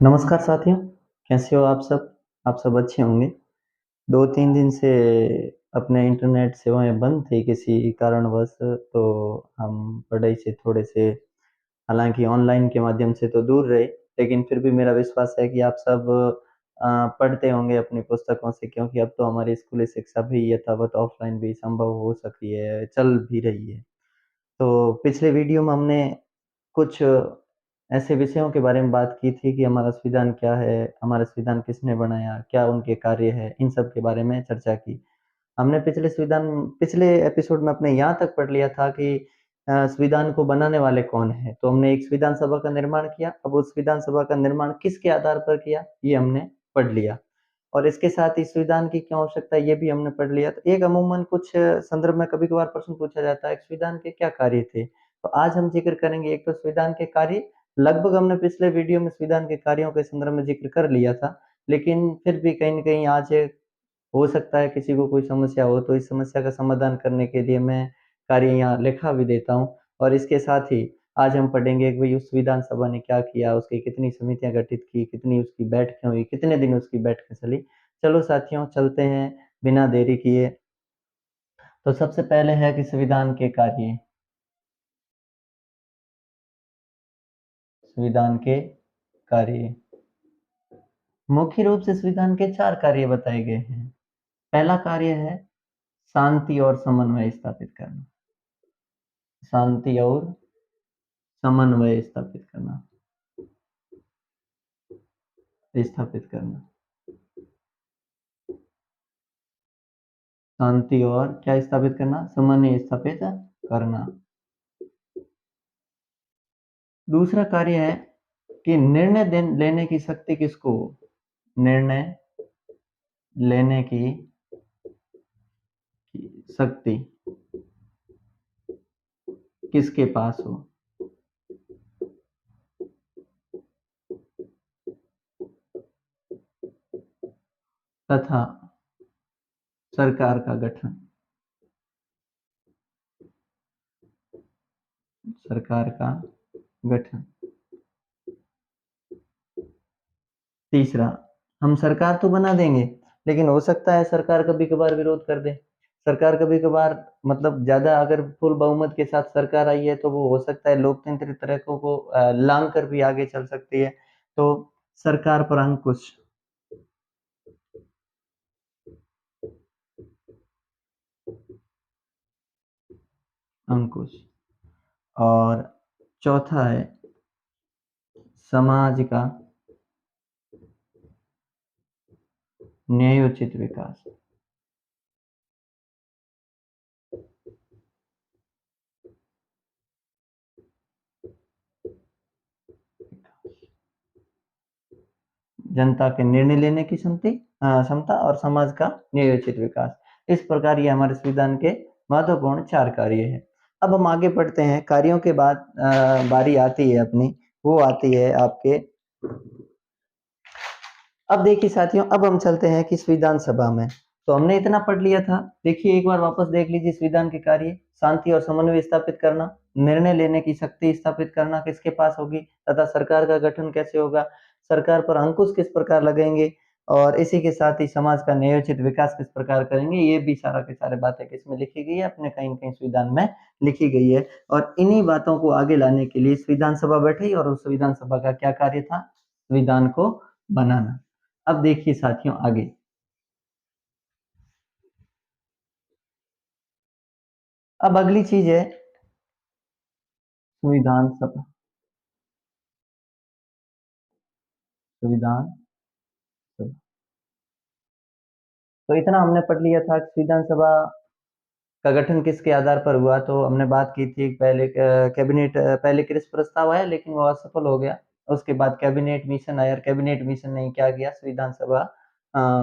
नमस्कार साथियों, कैसे हो आप सब? आप सब अच्छे होंगे। 2-3 दिन से अपने इंटरनेट सेवाएँ बंद थी किसी कारणवश, तो हम पढ़ाई से थोड़े से हालाँकि ऑनलाइन के माध्यम से तो दूर रहे, लेकिन फिर भी मेरा विश्वास है कि आप सब पढ़ते होंगे अपनी पुस्तकों से, क्योंकि अब तो हमारी स्कूली शिक्षा भी यथावत ऑफ़लाइन भी संभव हो सकी है, चल भी रही है। तो पिछले वीडियो में हमने कुछ ऐसे विषयों के बारे में बात की थी कि हमारा संविधान क्या है, हमारा संविधान किसने बनाया, क्या उनके कार्य हैं, इन सब के बारे में चर्चा की। हमने पिछले एपिसोड में अपने यहाँ तक पढ़ लिया था कि संविधान को बनाने वाले कौन हैं? तो हमने एक संविधान सभा का निर्माण किया, अब उस संविधान सभा का निर्माण किसके आधार पर किया, ये हमने पढ़ लिया। और इसके साथ ही संविधान की क्यों आवश्यकता है, ये भी हमने पढ़ लिया। तो एक अमूमन कुछ संदर्भ में कभी-कभार प्रश्न पूछा जाता है कि संविधान के क्या कार्य थे? तो आज हम ज़िक्र करेंगे एक तो संविधान के कार्य, लगभग हमने पिछले वीडियो में संविधान के कार्यों के संदर्भ में ज़िक्र कर लिया था, लेकिन फिर भी कहीं न कहीं आज हो सकता है किसी को कोई समस्या हो, तो इस समस्या का समाधान करने के लिए मैं कार्य यहाँ लिखा भी देता हूँ। और इसके साथ ही आज हम पढ़ेंगे कि भई उस विधानसभा ने क्या किया, उसकी कितनी समितियाँ गठित की, कितनी उसकी बैठकें हुई, कितने दिन उसकी बैठकें चली। चलो साथियों चलते हैं बिना देरी किए। तो सबसे पहले है कि संविधान के कार्य, संविधान के कार्य। मुख्य रूप से संविधान के 4 कार्य बताए गए हैं। पहला कार्य है शांति और समन्वय स्थापित करना। शांति और समन्वय स्थापित करना। शांति और क्या स्थापित करना? समन्वय स्थापित करना। दूसरा कार्य है कि लेने की शक्ति किसको हो? निर्णय लेने की शक्ति किसके पास हो? तथा सरकार का गठन, सरकार का गठन। तीसरा, हम सरकार तो बना देंगे, लेकिन हो सकता है सरकार कभी-कभार विरोध कर दे। सरकार कभी-कभार मतलब ज़्यादा अगर फुल बहुमत के साथ सरकार आई है, तो वो हो सकता है लोकतंत्र तरीकों को लांघ कर भी आगे चल सकती है। तो सरकार पर अंकुश, अंकुश। और चौथा है समाज का न्यायोचित विकास। जनता के निर्णय लेने की क्षमता और समाज का न्यायोचित विकास। इस प्रकार ये हमारे संविधान के महत्वपूर्ण 4 कार्य हैं। अब हम आगे बढ़ते हैं, कार्यों के बाद बारी आती है अपनी, वो आती है आपके। अब देखिए साथियों, अब हम चलते हैं कि संविधान सभा में। तो हमने इतना पढ़ लिया था, देखिए एक बार वापस देख लीजिए संविधान के कार्य, शांति और समन्वय स्थापित करना, निर्णय लेने की शक्ति स्थापित करना किसके पास होगी, तथा सरकार का गठन कैसे होगा, सरकार पर अंकुश किस प्रकार लगेंगे, और इसी के साथ ही समाज का न्यायोचित विकास किस प्रकार करेंगे, ये भी सारा के सारे बातें किसमें लिखी गई है, अपने कहीं न कहीं संविधान में लिखी गई है। और इन्हीं बातों को आगे लाने के लिए संविधान सभा बैठी, और उस संविधान सभा का क्या कार्य था? संविधान को बनाना। अब देखिए साथियों आगे, अब अगली चीज है संविधान सभा, संविधान सभा। तो इतना हमने पढ़ लिया था कि संविधान सभा का गठन किसके आधार पर हुआ। तो हमने बात की थी पहले पहले कृषि प्रस्ताव आया, लेकिन वो असफल हो गया। उसके बाद कैबिनेट मिशन आया, और कैबिनेट मिशन ने क्या किया, संविधान सभा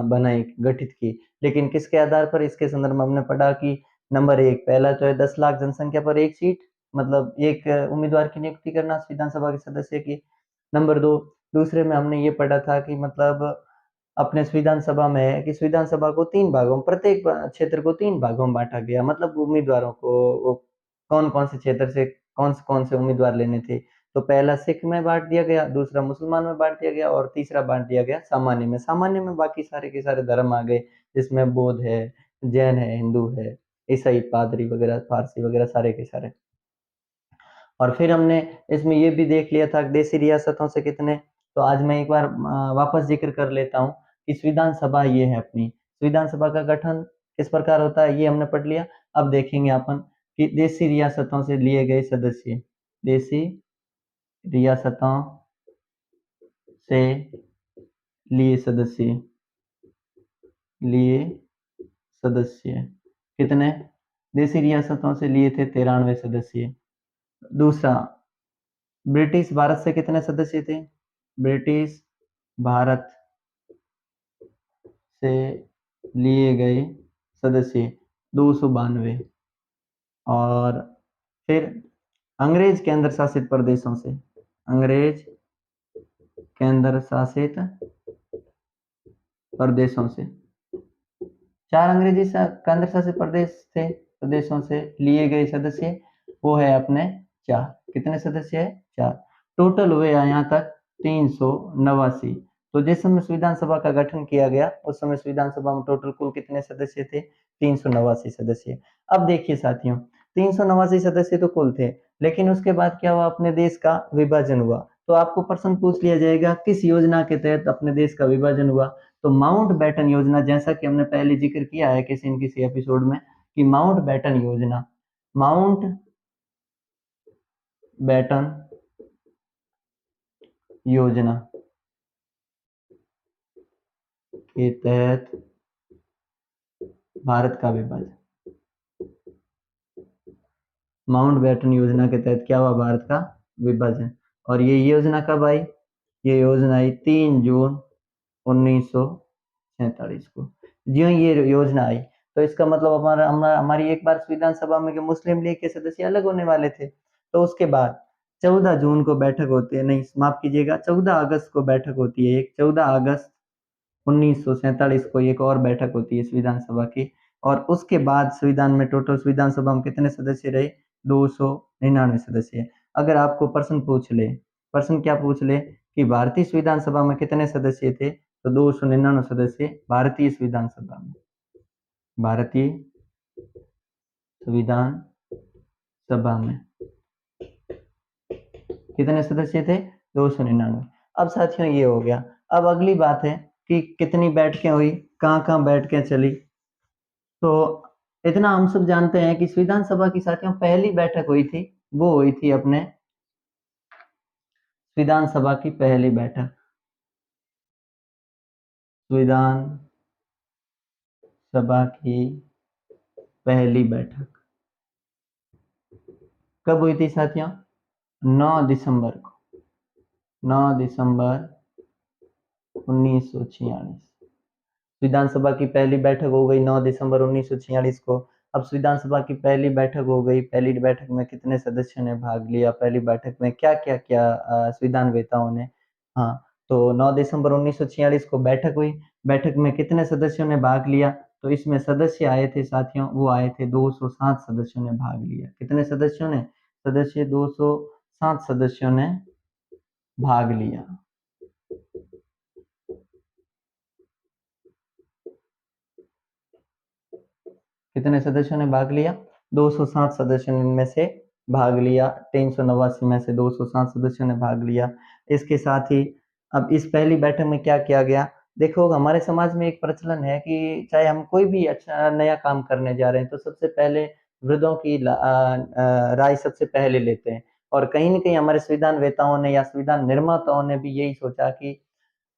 बनाई, गठित की। लेकिन किसके आधार पर, इसके संदर्भ में हमने पढ़ा कि नंबर 1 पहला जो है 10 लाख जनसंख्या पर 1 सीट, मतलब एक उम्मीदवार की नियुक्ति करना विधान सभा के सदस्य की। नंबर 2, दूसरे में हमने ये पढ़ा था कि मतलब अपने संविधान सभा में है कि संविधान सभा को 3 भागों में, प्रत्येक क्षेत्र को 3 भागों में बाँटा गया। मतलब उम्मीदवारों को वो कौन-कौन से क्षेत्र से कौन से उम्मीदवार लेने थे। तो पहला सिख में बांट दिया गया, दूसरा मुसलमान में बांट दिया गया और तीसरा बांट दिया गया सामान्य में। सामान्य में बाकी सारे के सारे धर्म आ गए, जिसमें बौद्ध है, जैन है, हिंदू है, ईसाई, पादरी वगैरह, फारसी वगैरह सारे के सारे। और फिर हमने इसमें ये भी देख लिया था देशी रियासतों से कितने। तो आज मैं एक बार वापस जिक्र कर लेता हूँ कि संविधान सभा ये है अपनी। संविधान सभा का गठन किस प्रकार होता है ये हमने पढ़ लिया। अब देखेंगे अपन कि देशी रियासतों से लिए गए सदस्य, देशी रियासतों से लिए सदस्य, लिए सदस्य कितने, देशी रियासतों से लिए थे 93 सदस्य। दूसरा, ब्रिटिश भारत से कितने सदस्य थे, ब्रिटिश भारत से लिए गए सदस्य 292। और फिर अंग्रेज केंद्र शासित प्रदेशों से, अंग्रेज केंद्र शासित प्रदेशों से, 4 अंग्रेजी केंद्र शासित प्रदेशों से लिए गए सदस्य वो है अपने 4। कितने सदस्य है, 4। टोटल हुए यहाँ तक 389। तो जिस समय संविधान सभा का गठन किया गया उस समय संविधान सभा में टोटल कुल कितने सदस्य थे, 389 सदस्य। अब देखिए साथियों, 389 सदस्य तो कुल थे, लेकिन उसके बाद क्या हुआ, अपने देश का विभाजन हुआ। तो आपको प्रश्न पूछ लिया जाएगा किस योजना के तहत अपने देश का विभाजन हुआ। तो माउंट बैटन योजना, जैसा कि हमने पहले जिक्र किया है किसी न किसी एपिसोड में कि माउंट बैटन योजना, माउंट बैटन योजना के तहत भारत का विभाजन, माउंट बैटन योजना के तहत क्या हुआ, भारत का विभाजन। और ये योजना कब आई, ये योजना आई 3 जून 1947 को। जो ये योजना आई तो इसका मतलब हमारी एक बार संविधान सभा में मुस्लिम लीग के सदस्य अलग होने वाले थे। तो उसके बाद 14 जून को बैठक होती है, नहीं माफ कीजिएगा 14 अगस्त को बैठक होती है, एक 14 अगस्त 1947 को एक और बैठक होती है संविधान सभा की। और उसके बाद संविधान में टोटल संविधान सभा में कितने सदस्य रहे, 299 सदस्य। अगर आपको प्रश्न पूछ ले, प्रश्न क्या पूछ ले कि भारतीय संविधान सभा में कितने सदस्य थे, तो 299 सदस्य भारतीय संविधान सभा में, भारतीय संविधान सभा में कितने सदस्य थे, 299। अब साथियों ये हो गया। अब अगली बात है कि कितनी बैठकें हुई, कहाँ कहाँ बैठकें चली। तो इतना हम सब जानते हैं कि संविधान सभा की साथियों पहली बैठक हुई थी, वो हुई थी अपने संविधान सभा की पहली बैठक, संविधान सभा की पहली बैठक कब हुई थी साथियों, 9 दिसंबर को, 9 दिसंबर 1946। विधानसभा की पहली बैठक हो गई 9 दिसंबर 1946 को। अब विधानसभा की पहली बैठक हो गई, पहली बैठक में कितने सदस्यों ने भाग लिया, पहली बैठक में क्या क्या किया संविधान वेताओं ने। हाँ, तो 9 दिसंबर 1946 को बैठक हुई, बैठक में कितने सदस्यों ने भाग लिया, तो इसमें सदस्य आए थे साथियों, वो आए थे 207 सदस्यों ने भाग लिया। कितने सदस्यों ने, सदस्य 207 सदस्यों ने भाग लिया। कितने सदस्यों ने भाग लिया, 207 सदस्यों ने इनमें से भाग लिया, 389 में से 207 सदस्यों ने भाग लिया। इसके साथ ही अब इस पहली बैठक में क्या किया गया, देखो हमारे समाज में एक प्रचलन है कि चाहे हम कोई भी अच्छा नया काम करने जा रहे हैं तो सबसे पहले वृद्धों की राय सबसे पहले लेते हैं। और कहीं न कहीं हमारे संविधान वेताओं ने या संविधान निर्माताओं ने भी यही सोचा कि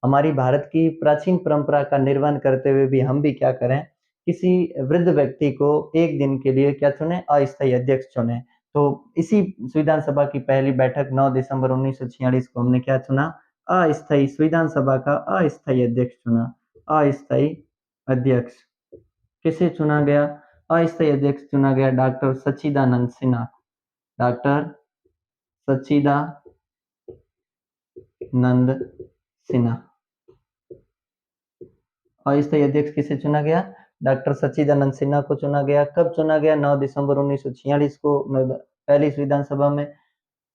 हमारी भारत की प्राचीन परंपरा का निर्वहन करते हुए भी हम भी क्या करें, किसी वृद्ध व्यक्ति को एक दिन के लिए क्या चुने, अस्थायी अध्यक्ष चुने। तो इसी संविधान सभा की पहली बैठक 9 दिसंबर 1946 को हमने क्या चुना, अस्थायी संविधान सभा का अस्थायी अध्यक्ष चुना। अस्थायी अध्यक्ष किसे चुना गया, अस्थायी अध्यक्ष चुना गया डॉक्टर सच्चिदानंद सिन्हा, डॉक्टर सच्चिदानंद सिन्हा। अस्थायी अध्यक्ष किसे चुना गया, डॉक्टर सच्चिदानंद सिन्हा को चुना गया। कब चुना गया, 9 दिसंबर 1946 को पहली संविधान सभा में।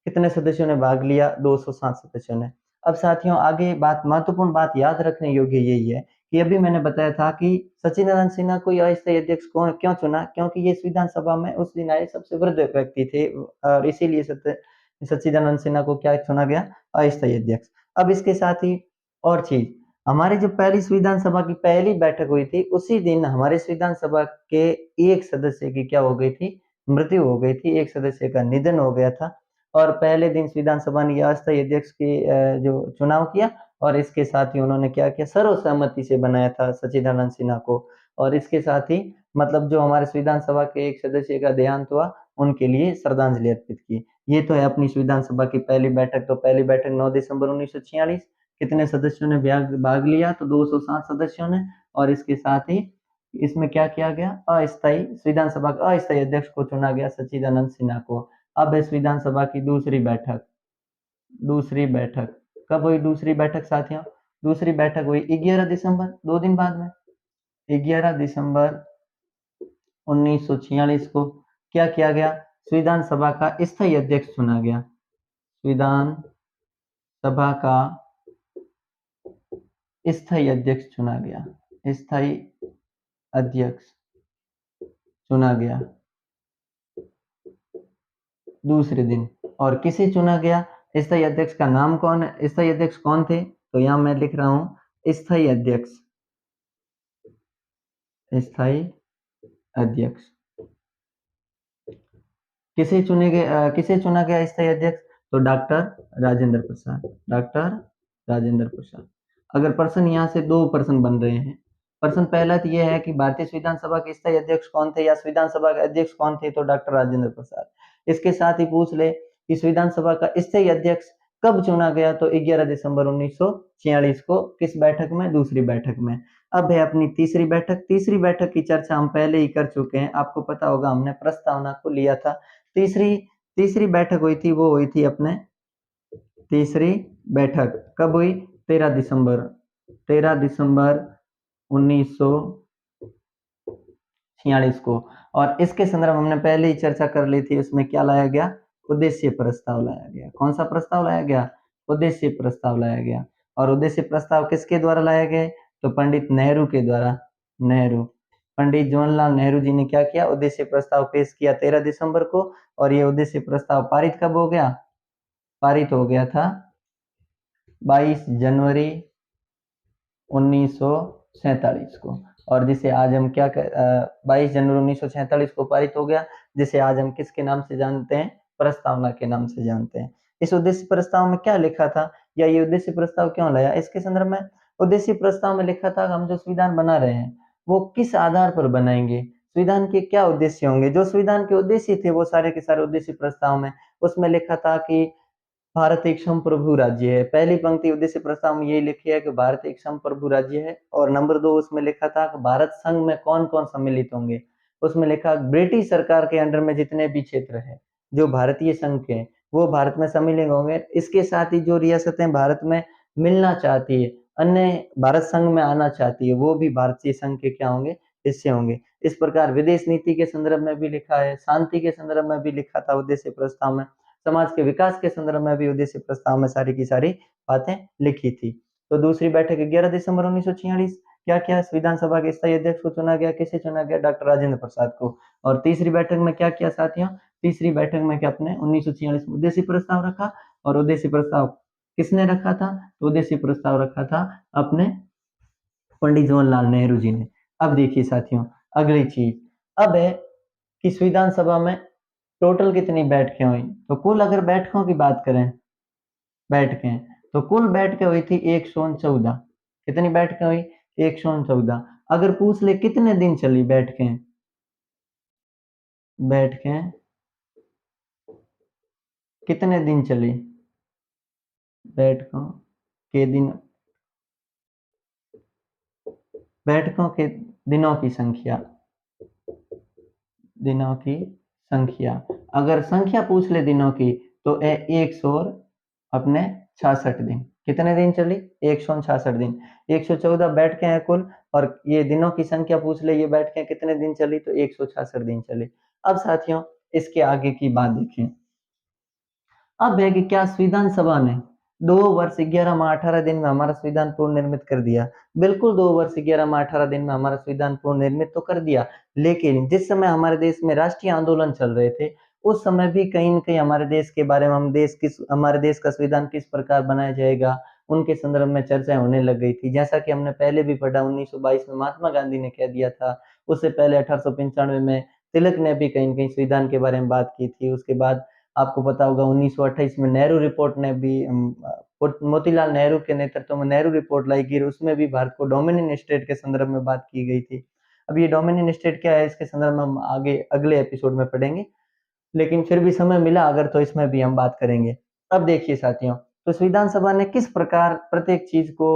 कितने सदस्यों ने भाग लिया? 207 सदस्यों ने। अब साथियों आगे बात, महत्वपूर्ण बात याद रखने योग्य यही है कि अभी मैंने बताया था कि सच्चिदानंद सिन्हा को अस्थायी अध्यक्ष कौन क्यों चुना, क्योंकि ये विधानसभा में उस दिन आए सबसे वृद्ध व्यक्ति थे और इसीलिए सच्चिदानंद सिन्हा को क्या चुना गया? अस्थायी अध्यक्ष। अब इसके साथ ही और चीज, हमारी जो पहली विधानसभा की पहली बैठक हुई थी उसी दिन हमारे विधानसभा के एक सदस्य की क्या हो गई थी? मृत्यु हो गई थी, एक सदस्य का निधन हो गया था। और पहले दिन विधानसभा ने अस्थायी अध्यक्ष की जो चुनाव किया और इसके साथ ही उन्होंने क्या किया? सर्वसम्मति से बनाया था सच्चिदानंद सिन्हा को। और इसके साथ ही मतलब जो हमारे विधानसभा के एक सदस्य का देहांत हुआ उनके लिए श्रद्धांजलि अर्पित की। ये तो है अपनी विधानसभा की पहली बैठक। तो पहली बैठक 9 दिसंबर 1946, कितने सदस्यों ने भाग लिया? तो 207 सदस्यों ने। और इसके साथ ही इसमें क्या किया गया? अस्थायी विधानसभा का अस्थायी अध्यक्ष को चुना गया, सच्चिदानंद सिन्हा को। अब इस विधानसभा की दूसरी बैठक कब हुई? दूसरी बैठक साथियों, दूसरी बैठक हुई 11 दिसंबर, 2 दिन बाद में, 11 दिसंबर 1946 को क्या किया गया? विधानसभा का स्थायी अध्यक्ष चुना गया। विधानसभा का स्थायी अध्यक्ष चुना गया। स्थायी अध्यक्ष चुना गया दूसरे दिन। और किसे चुना गया? स्थायी अध्यक्ष का नाम कौन है? स्थायी अध्यक्ष कौन थे? तो यहां मैं लिख रहा हूं स्थायी अध्यक्ष। स्थायी अध्यक्ष किसे चुना गया स्थायी अध्यक्ष? तो डॉक्टर राजेंद्र प्रसाद। डॉक्टर राजेंद्र प्रसाद। अगर प्रश्न यहाँ से दो प्रश्न बन रहे हैं। प्रश्न पहला तो यह है कि भारतीय संविधान सभा के स्थायी अध्यक्ष कौन थे या विधानसभा के अध्यक्ष कौन थे? तो डॉक्टर राजेंद्र प्रसाद। इसके साथ ही पूछ ले इस विधानसभा का स्थायी अध्यक्ष कब चुना गया? तो 11 दिसंबर 1946 को। किस बैठक में? दूसरी बैठक में। अब है अपनी तीसरी बैठक। तीसरी बैठक की चर्चा हम पहले ही कर चुके हैं, आपको पता होगा, हमने प्रस्तावना को लिया था। तीसरी बैठक हुई थी, वो हुई थी अपने तीसरी बैठक कब हुई? 13 दिसंबर 1946 को। और इसके संदर्भ हमने पहले ही चर्चा कर ली थी। उसमें क्या लाया गया? उद्देश्य प्रस्ताव लाया गया। कौन सा प्रस्ताव लाया गया? उद्देश्य प्रस्ताव लाया गया। और उद्देश्य प्रस्ताव किसके द्वारा लाया गया? तो पंडित नेहरू के द्वारा। पंडित जवाहरलाल नेहरू जी ने क्या किया? उद्देश्य प्रस्ताव पेश किया 13 दिसंबर को। और ये उद्देश्य प्रस्ताव पारित कब हो गया? पारित हो गया था 22 जनवरी 1947 को। और जिसे आज हम 22 जनवरी 1947 को पारित हो गया, जिसे आज हम किसके नाम से जानते हैं? प्रस्तावना के नाम से जानते हैं। इस उद्देश्य प्रस्ताव में क्या लिखा था या ये उद्देश्य प्रस्ताव क्यों लाया? इसके संदर्भ में उद्देश्य प्रस्ताव में लिखा था हम जो संविधान बना रहे हैं वो किस आधार पर बनाएंगे, संविधान के क्या उद्देश्य होंगे। जो संविधान के उद्देश्य थे वो सारे के सारे उद्देश्य प्रस्ताव में उसमें लिखा था कि भारत एक संप्रभु राज्य है। पहली पंक्ति उद्देश्य प्रस्ताव में यही लिखी है कि भारत एक संप्रभु राज्य है। और नंबर 2 उसमें लिखा था कि भारत संघ में कौन कौन सम्मिलित होंगे। उसमें लिखा ब्रिटिश सरकार के अंडर में जितने भी क्षेत्र है जो भारतीय संघ के वो भारत में सम्मिलित होंगे। इसके साथ ही जो रियासतें भारत में मिलना चाहती है, अन्य भारत संघ में आना चाहती है, वो भी भारतीय संघ के क्या होंगे? हिस्से होंगे। इस प्रकार विदेश नीति के संदर्भ में भी लिखा है, शांति के संदर्भ में भी लिखा था उद्देश्य प्रस्ताव में, समाज के विकास के संदर्भ में भी उद्देश्य प्रस्ताव में सारी की सारी बातें लिखी थी। तो दूसरी बैठक 11 दिसंबर 1946, क्या विधानसभा के स्थायी अध्यक्ष को चुना गया। किसे चुना गया? डॉक्टर राजेंद्र प्रसाद को। और तीसरी बैठक में क्या किया साथियों? तीसरी बैठक में क्या अपने 1946 में उद्देश्य प्रस्ताव रखा। और उद्देश्य प्रस्ताव किसने रखा था? तो उद्देश्य प्रस्ताव रखा था अपने पंडित जवाहरलाल नेहरू जी ने। अब देखिए साथियों अगली चीज, अब है कि विधानसभा में टोटल कितनी बैठकें हुई। तो कुल अगर बैठकों की बात करें, बैठकें, तो कुल बैठकें हुई थी 114। कितनी बैठकें हुई? 114। अगर पूछ ले कितने दिन चली बैठकें, कितने दिन चली बैठकों के दिन, बैठकों के दिनों की संख्या, अगर संख्या पूछ ले दिनों की तो 166 दिन। कितने दिन चली? 166 दिन। 114 बैठकें हैं कुल। और ये दिनों की संख्या पूछ ले, ये बैठकें कितने दिन चली? तो 166 दिन चली। अब साथियों इसके आगे की बात देखें। अब है कि क्या संविधान सभा ने 2 वर्ष 11 माह 18 दिन में हमारा संविधान पूर्ण निर्मित कर दिया? बिल्कुल 2 वर्ष 11 माह 18 दिन में हमारा संविधान पूर्ण निर्मित तो कर दिया, लेकिन जिस समय हमारे देश में राष्ट्रीय आंदोलन चल रहे थे, उस समय भी कहीं न कहीं हमारे देश के बारे में हमारे देश का संविधान किस प्रकार बनाया जाएगा, उनके संदर्भ में चर्चाएँ होने लग गई थी। जैसा कि हमने पहले भी पढ़ा 1922 में महात्मा गांधी ने कह दिया था, उससे पहले 1895 में तिलक ने भी कहीं न कहीं संविधान के बारे में बात की थी। उसके बाद आपको पता होगा 1928 में नेहरू रिपोर्ट ने भी मोतीलाल नेहरू के नेतृत्व में नेहरू रिपोर्ट लाई गई, उसमें भी भारत को डोमिनियन स्टेट के संदर्भ में बात की गई थी। अब ये डोमिनियन स्टेट क्या है, इसके संदर्भ में हम आगे अगले एपिसोड में पढ़ेंगे, लेकिन फिर भी समय मिला अगर तो इसमें भी हम बात करेंगे। अब देखिए साथियों, तो संविधान सभा ने किस प्रकार प्रत्येक चीज को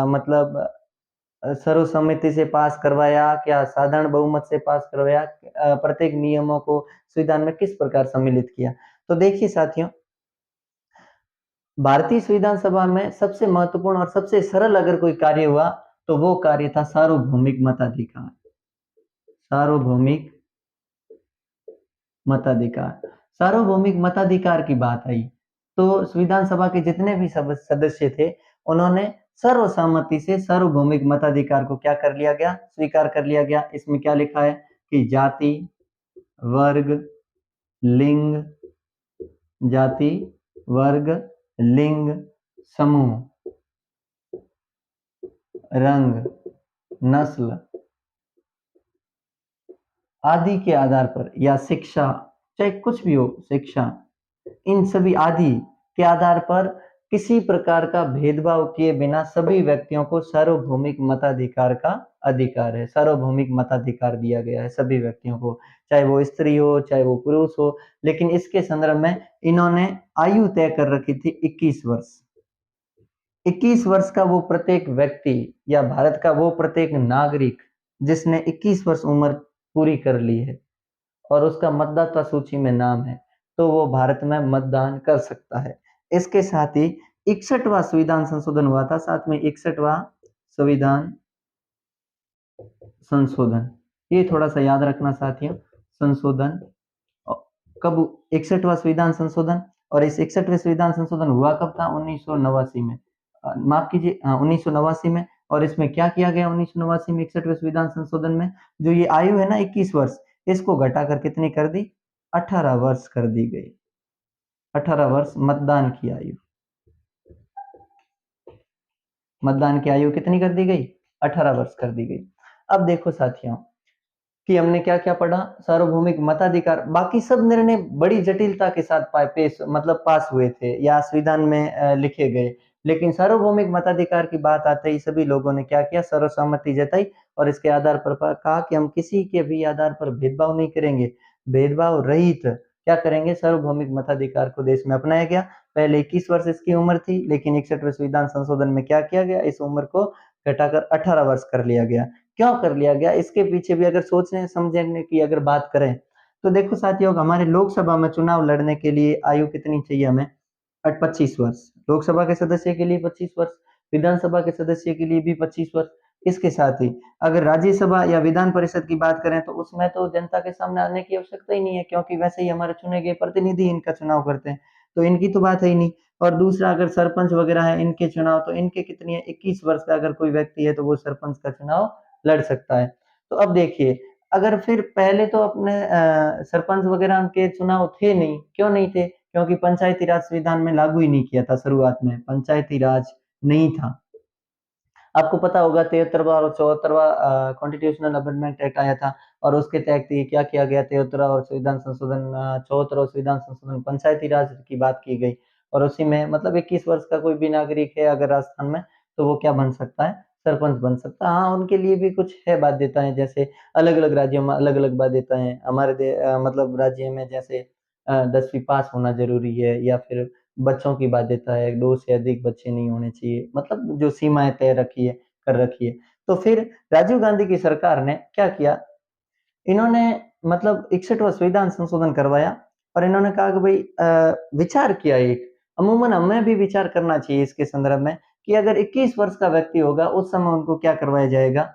मतलब सर्वसम्मति से पास करवाया, क्या साधारण बहुमत से पास करवाया, प्रत्येक नियमों को संविधान में किस प्रकार सम्मिलित किया। तो देखिए साथियों, भारतीय संविधान सभा में सबसे महत्वपूर्ण और सबसे सरल अगर कोई कार्य हुआ तो वो कार्य था सार्वभौमिक मताधिकार। सार्वभौमिक मताधिकार। सार्वभौमिक मताधिकार की बात आई तो संविधान सभा के जितने भी सदस्य थे, उन्होंने सर्वसम्मति से सार्वभौमिक मताधिकार को क्या कर लिया गया, स्वीकार कर लिया गया। इसमें क्या लिखा है कि जाति, वर्ग, लिंग, जाति, वर्ग, लिंग, समूह, रंग, नस्ल आदि के आधार पर या शिक्षा, चाहे कुछ भी हो, शिक्षा, इन सभी आदि के आधार पर किसी प्रकार का भेदभाव किए बिना सभी व्यक्तियों को सार्वभौमिक मताधिकार का अधिकार है। सार्वभौमिक मताधिकार दिया गया है सभी व्यक्तियों को, चाहे वो स्त्री हो चाहे वो पुरुष हो। लेकिन इसके संदर्भ में इन्होंने आयु तय कर रखी थी 21 वर्ष। 21 वर्ष का वो प्रत्येक व्यक्ति या भारत का वो प्रत्येक नागरिक जिसने 21 वर्ष उम्र पूरी कर ली है और उसका मतदाता सूची में नाम है, तो वो भारत में मतदान कर सकता है। इसके साथ ही 61वां संविधान संशोधन हुआ था, साथ में 61वां संविधान संशोधन, ये थोड़ा सा याद रखना साथियों। संशोधन कब, 61वां संविधान संशोधन, और इस 61वें संविधान संशोधन हुआ कब था, 1989 में, माफ कीजिए, 1989 में। और इसमें क्या किया गया 1989 में 61वें संविधान संशोधन में, जो ये आयु है ना 21 वर्ष, इसको घटाकर कितनी कर दी, 18 वर्ष कर दी गई। 18 वर्ष मतदान की आयु, मतदान की आयु कितनी कर दी गई, 18 वर्ष कर दी गई। अब देखो साथियों कि हमने क्या क्या पढ़ा, सार्वभौमिक मताधिकार, बाकी सब निर्णय बड़ी जटिलता के साथ पास हुए थे या संविधान में लिखे गए, लेकिन सार्वभौमिक मताधिकार की बात आते ही सभी लोगों ने क्या किया, सर्वसम्मति जताई और इसके आधार पर कहा कि हम किसी के भी आधार पर भेदभाव नहीं करेंगे, भेदभाव रहित क्या करेंगे, सार्वभौमिक मताधिकार को देश में अपनाया गया। पहले 21 वर्ष इसकी उम्र थी, लेकिन 61वें संविधान संशोधन में क्या किया गया, इस उम्र को घटाकर 18 वर्ष कर लिया गया। क्यों कर लिया गया, इसके पीछे भी अगर सोचने समझने की अगर बात करें तो देखो साथियों, हमारे लोकसभा में चुनाव लड़ने के लिए आयु कितनी चाहिए हमें, 25 वर्ष। लोकसभा के सदस्य के लिए 25 वर्ष, विधानसभा के सदस्य के लिए भी 25 वर्ष। इसके साथ ही अगर राज्यसभा या विधान परिषद की बात करें तो उसमें तो जनता के सामने आने की आवश्यकता ही नहीं है, क्योंकि वैसे ही हमारे चुने गए प्रतिनिधि इनका चुनाव करते हैं, तो इनकी तो बात है ही नहीं। और दूसरा, अगर सरपंच वगैरह है इनके चुनाव, तो इनके कितनी है, 21 वर्ष का अगर कोई व्यक्ति है तो वो सरपंच का चुनाव लड़ सकता है। तो अब देखिए, अगर फिर पहले तो अपने सरपंच वगैरह के चुनाव थे नहीं, क्यों नहीं थे, क्योंकि पंचायती राज संविधान में लागू ही नहीं किया था, शुरुआत में पंचायती राज नहीं था। आपको पता होगा 73वां और 74वां कॉन्स्टिट्यूशनल अमेंडमेंट एक्ट आया था और उसके तहत ये क्या किया गया, 73वां और संविधान संशोधन 74वां संविधान संशोधन पंचायती राज की बात की गई। और उसी में मतलब 21 वर्ष का कोई भी नागरिक है अगर राजस्थान में, तो वो क्या बन सकता है, सरपंच बन सकता है। हाँ, उनके लिए भी कुछ है बाध्यताएं, जैसे अलग अलग राज्यों में अलग अलग बाध्यताएं हैं। हमारे मतलब राज्य में जैसे 10वीं पास होना जरूरी है, या फिर बच्चों की बाध्यता है, 2 से अधिक बच्चे नहीं होने चाहिए, मतलब जो सीमाएं तय रखी है, कर रखी है। तो फिर राजीव गांधी की सरकार ने क्या किया, इन्होंने मतलब 61वां संविधान संशोधन करवाया और इन्होंने कहा कि भाई विचार किया, एक अमूमन हमें भी विचार करना चाहिए इसके संदर्भ में कि अगर 21 वर्ष का व्यक्ति होगा उस समय उनको क्या करवाया जाएगा,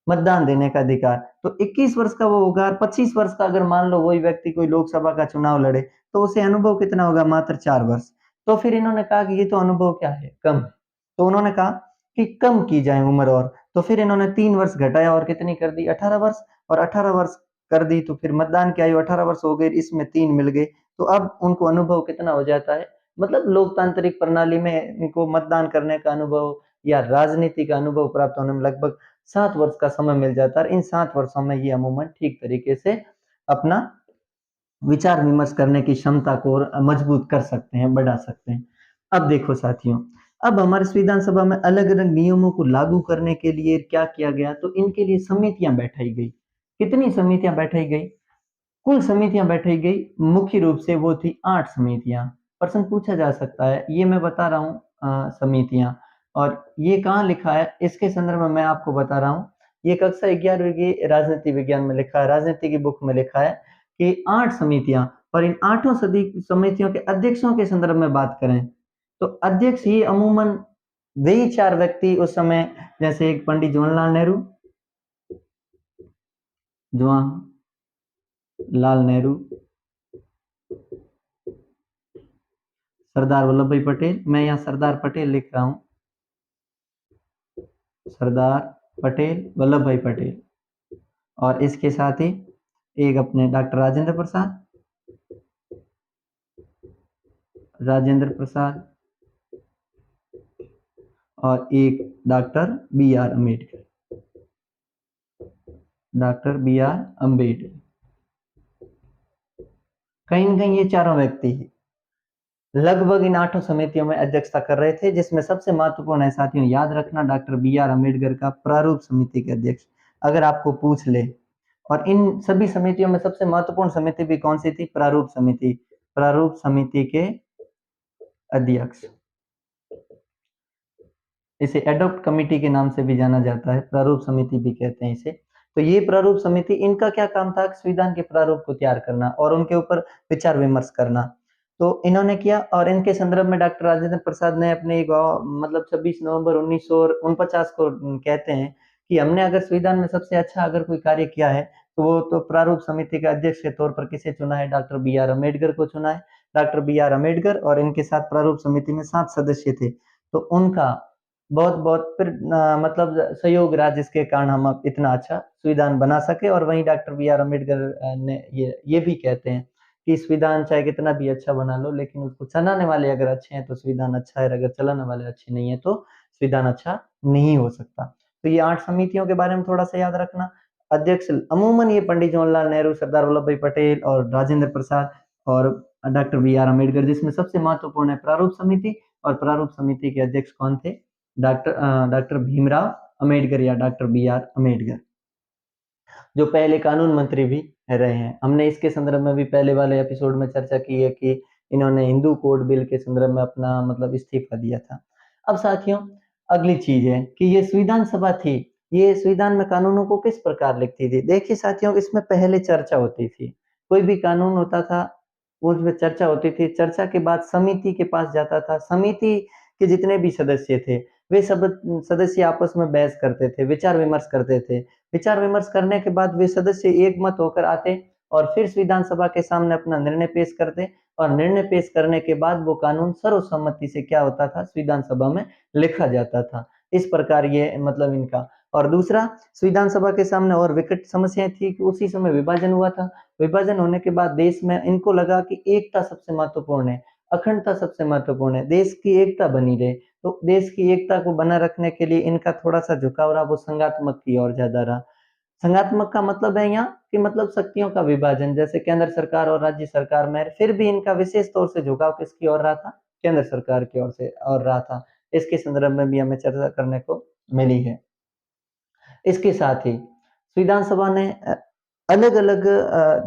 मतदान देने का अधिकार। तो 21 वर्ष का वो होगा, 25 वर्ष का अगर मान लो वही व्यक्ति कोई लोकसभा का चुनाव लड़े तो उसे अनुभव कितना होगा, मात्र 4 वर्ष। तो फिर इन्होंने कहा कि ये तो अनुभव क्या है, कम है। तो उन्होंने कहा कि कम की जाए उम्र, और तो फिर इन्होंने 3 वर्ष घटाया और कितनी कर दी, 18 वर्ष। और 18 वर्ष कर दी तो फिर मतदान की आयु 18 वर्ष हो गई, इसमें 3 मिल गए, तो अब उनको अनुभव कितना हो जाता है, मतलब लोकतांत्रिक प्रणाली में इनको मतदान करने का अनुभव या राजनीति का अनुभव प्राप्त होने में लगभग 7 वर्ष का समय मिल जाता है। इन 7 वर्षों में ये अमूमन ठीक तरीके से अपना विचार विमर्श करने की क्षमता को और मजबूत कर सकते हैं, बढ़ा सकते हैं। अब देखो साथियों, अब हमारे संविधान सभा में अलग अलग नियमों को लागू करने के लिए क्या किया गया, तो इनके लिए समितियां बैठाई गई। कितनी समितियां बैठाई गई, कुल समितियां बैठाई गई, मुख्य रूप से वो थी 8 समितियां। प्रश्न पूछा जा सकता है, ये मैं बता रहा हूँ समितियां, और ये कहाँ लिखा है इसके संदर्भ में मैं आपको बता रहा हूँ। ये कक्षा 11वीं की राजनीति विज्ञान में लिखा है, राजनीति की बुक में लिखा है कि 8 समितियां, और इन 8 समितियों के अध्यक्षों के संदर्भ में बात करें तो अध्यक्ष ही अमूमन वे ही 4 व्यक्ति उस समय, जैसे एक पंडित जवाहरलाल नेहरू, जवाहरलाल नेहरू, सरदार वल्लभ भाई पटेल, मैं यहाँ सरदार पटेल लिख रहा हूँ, सरदार पटेल, वल्लभ भाई पटेल, और इसके साथ ही एक अपने डॉक्टर राजेंद्र प्रसाद, राजेंद्र प्रसाद, और एक doctor B R Ambedkar, doctor B R Ambedkar. कहीं न कहीं ये चारों व्यक्ति लगभग इन 8 समितियों में अध्यक्षता कर रहे थे, जिसमें सबसे महत्वपूर्ण है साथियों, याद रखना, डॉक्टर बी आर अम्बेडकर का प्रारूप समिति के अध्यक्ष, अगर आपको पूछ ले। और इन सभी समितियों में सबसे महत्वपूर्ण समिति भी कौन सी थी, प्रारूप समिति, प्रारूप समिति के अध्यक्ष। इसे एडॉप्ट कमेटी के नाम से भी जाना जाता है, प्रारूप समिति भी कहते हैं इसे। तो ये प्रारूप समिति, इनका क्या काम था, संविधान के प्रारूप को तैयार करना और उनके ऊपर विचार विमर्श करना। तो इन्होंने किया, और इनके संदर्भ में डॉक्टर राजेंद्र प्रसाद ने अपने मतलब 26 नवंबर 1949 को कहते हैं कि हमने अगर संविधान में सबसे अच्छा अगर कोई कार्य किया है तो वो तो प्रारूप समिति के अध्यक्ष के तौर पर किसे चुना है, डॉक्टर बी आर अम्बेडकर को चुना है। डॉक्टर बी आर अम्बेडकर और इनके साथ प्रारूप समिति में 7 सदस्य थे, तो उनका बहुत बहुत फिर मतलब सहयोग रहा, जिसके कारण हम अब इतना अच्छा संविधान बना सके। और वहीं डॉक्टर बी आर अम्बेडकर ने ये भी कहते हैं कि संविधान चाहे कितना भी अच्छा बना लो, लेकिन उसको चलाने वाले अगर अच्छे हैं तो संविधान अच्छा है, अगर चलाने वाले अच्छे नहीं है तो संविधान अच्छा नहीं हो सकता। तो ये 8 समितियों के बारे में थोड़ा सा याद रखना। अध्यक्ष अमूमन ये पंडित जवाहरलाल नेहरू, सरदार वल्लभ भाई पटेल और राजेंद्र प्रसाद और डॉक्टर बी आर अम्बेडकर, जिसमें सबसे महत्वपूर्ण है प्रारूप समिति, और प्रारूप समिति के अध्यक्ष कौन थे, डॉक्टर भीमराव अम्बेडकर या डॉक्टर बी आर अम्बेडकर, जो पहले कानून मंत्री भी रहे हैं। हमने इसके संदर्भ में भी पहले वाले एपिसोड में चर्चा की है कि इन्होंने हिंदू कोड बिल के संदर्भ में अपना मतलब इस्तीफा दिया था। अब साथियों, अगली चीज है कि ये संविधान सभा थी, ये संविधान में कानूनों को किस प्रकार लिखती थी। देखिए साथियों, इसमें पहले चर्चा होती थी, कोई भी कानून होता था उसमें चर्चा होती थी, चर्चा के बाद समिति के पास जाता था, समिति के जितने भी सदस्य थे वे सब सदस्य आपस में बहस करते थे, विचार विमर्श करते थे। विचार विमर्श करने के बाद वे सदस्य एक मत होकर आते और फिर विधान सभा के सामने अपना निर्णय पेश करते, और निर्णय पेश करने के बाद वो कानून सर्वसम्मति से क्या होता था, विधान सभा में लिखा जाता था। इस प्रकार ये मतलब इनका। और दूसरा, विधान सभा के सामने और विकट समस्याएं थी कि उसी समय विभाजन हुआ था। विभाजन होने के बाद देश में इनको लगा कि एकता सबसे महत्वपूर्ण है, अखंडता सबसे महत्वपूर्ण है, देश की एकता बनी रहे। तो देश की एकता को बनाए रखने के लिए इनका थोड़ा सा झुकाव रहा, वो संघात्मक की ओर ज्यादा रहा। संघात्मक का मतलब है यहाँ कि मतलब शक्तियों का विभाजन, जैसे केंद्र सरकार और राज्य सरकार में, फिर भी इनका विशेष तौर से झुकाव किसकी ओर रहा था, केंद्र सरकार की ओर से और रहा था। इसके संदर्भ में भी हमें चर्चा करने को मिली है। इसके साथ ही संविधान सभा ने अलग अलग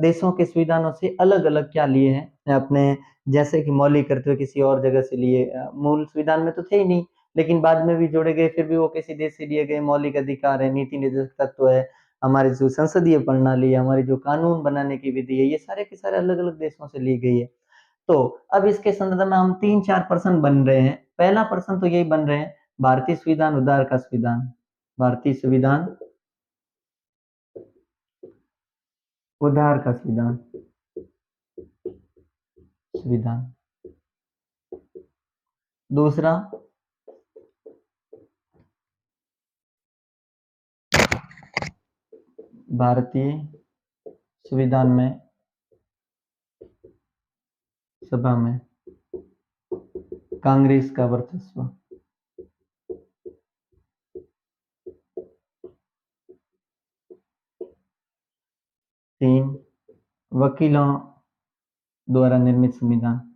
देशों के संविधानों से अलग अलग क्या लिए हैं अपने, जैसे कि मौलिक कर्तव्य किसी और जगह से लिए, मूल संविधान में तो थे ही नहीं, लेकिन बाद में भी जोड़े गए, फिर भी वो किसी देश से लिए गए। मौलिक अधिकार है, नीति निर्देशक तत्व है, हमारी जो संसदीय प्रणाली है, हमारी जो कानून बनाने की विधि है, ये सारे के सारे अलग अलग देशों से ली गई है। तो अब इसके संदर्भ में हम 3-4 प्रश्न बन रहे हैं। पहला प्रश्न तो यही बन रहे हैं, भारतीय संविधान उद्धार का संविधान, भारतीय संविधान उद्धार का संविधान, संविधान दूसरा, भारतीय संविधान में सभा में कांग्रेस का वर्चस्व। 3, वकीलों द्वारा निर्मित संविधान।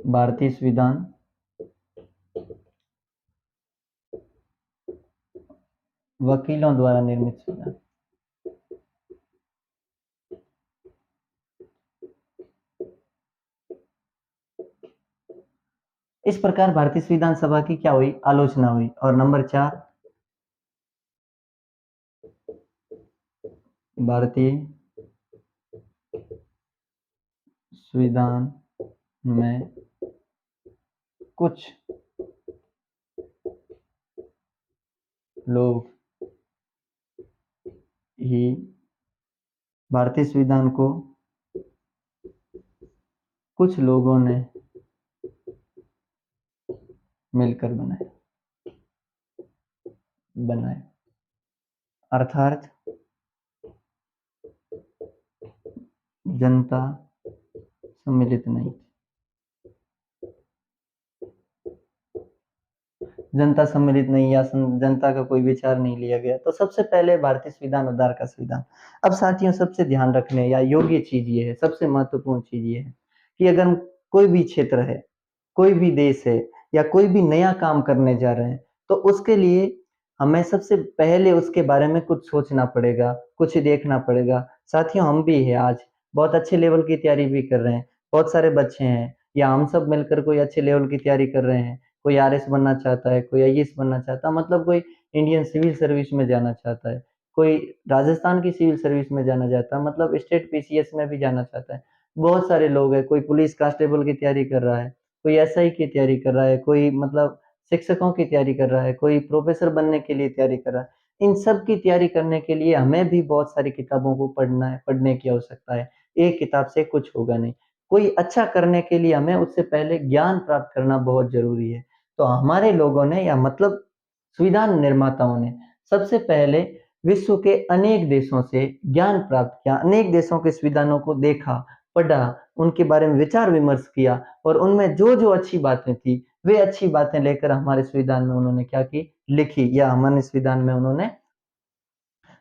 भारतीय संविधान वकीलों द्वारा निर्मित संविधान। इस प्रकार भारतीय संविधान सभा की क्या हुई? आलोचना हुई। और नंबर 4, भारतीय संविधान में कुछ लोग ही भारतीय संविधान को कुछ लोगों ने मिलकर बनाया। अर्थात जनता सम्मिलित नहीं, जनता सम्मिलित नहीं या जनता का कोई विचार नहीं लिया गया। तो सबसे पहले भारतीय संविधान उद्धार का संविधान। अब साथियों, सबसे ध्यान रखने या योग्य चीज ये है, सबसे महत्वपूर्ण चीज ये है कि अगर कोई भी क्षेत्र है, कोई भी देश है, या कोई भी नया काम करने जा रहे हैं, तो उसके लिए हमें सबसे पहले उसके बारे में कुछ सोचना पड़ेगा, कुछ देखना पड़ेगा। साथियों, हम भी है आज बहुत अच्छे लेवल की तैयारी भी कर रहे हैं, बहुत सारे बच्चे हैं, या हम सब मिलकर कोई अच्छे लेवल की तैयारी कर रहे हैं। कोई आरएस बनना चाहता है, कोई आईएएस बनना चाहता है, मतलब कोई इंडियन सिविल सर्विस में जाना चाहता है, कोई राजस्थान की सिविल सर्विस में जाना चाहता है, मतलब स्टेट पीसीएस में भी जाना चाहता है। बहुत सारे लोग हैं, कोई पुलिस कांस्टेबल की तैयारी कर रहा है, कोई एसआई की तैयारी कर रहा है, कोई मतलब शिक्षकों की तैयारी कर रहा है, कोई प्रोफेसर बनने के लिए तैयारी कर रहा है। इन सब की तैयारी करने के लिए हमें भी बहुत सारी किताबों को पढ़ना है, पढ़ने की आवश्यकता है। एक किताब से कुछ होगा नहीं। कोई अच्छा करने के लिए हमें उससे पहले ज्ञान प्राप्त करना बहुत जरूरी है। तो हमारे लोगों ने, या मतलब संविधान निर्माताओं ने, सबसे पहले विश्व के अनेक देशों से ज्ञान प्राप्त किया, अनेक देशों के संविधानों को देखा, पढ़ा, उनके बारे में विचार विमर्श किया, और उनमें जो जो अच्छी बातें थी, वे अच्छी बातें लेकर हमारे संविधान में उन्होंने क्या की? लिखी, या हमारे संविधान में उन्होंने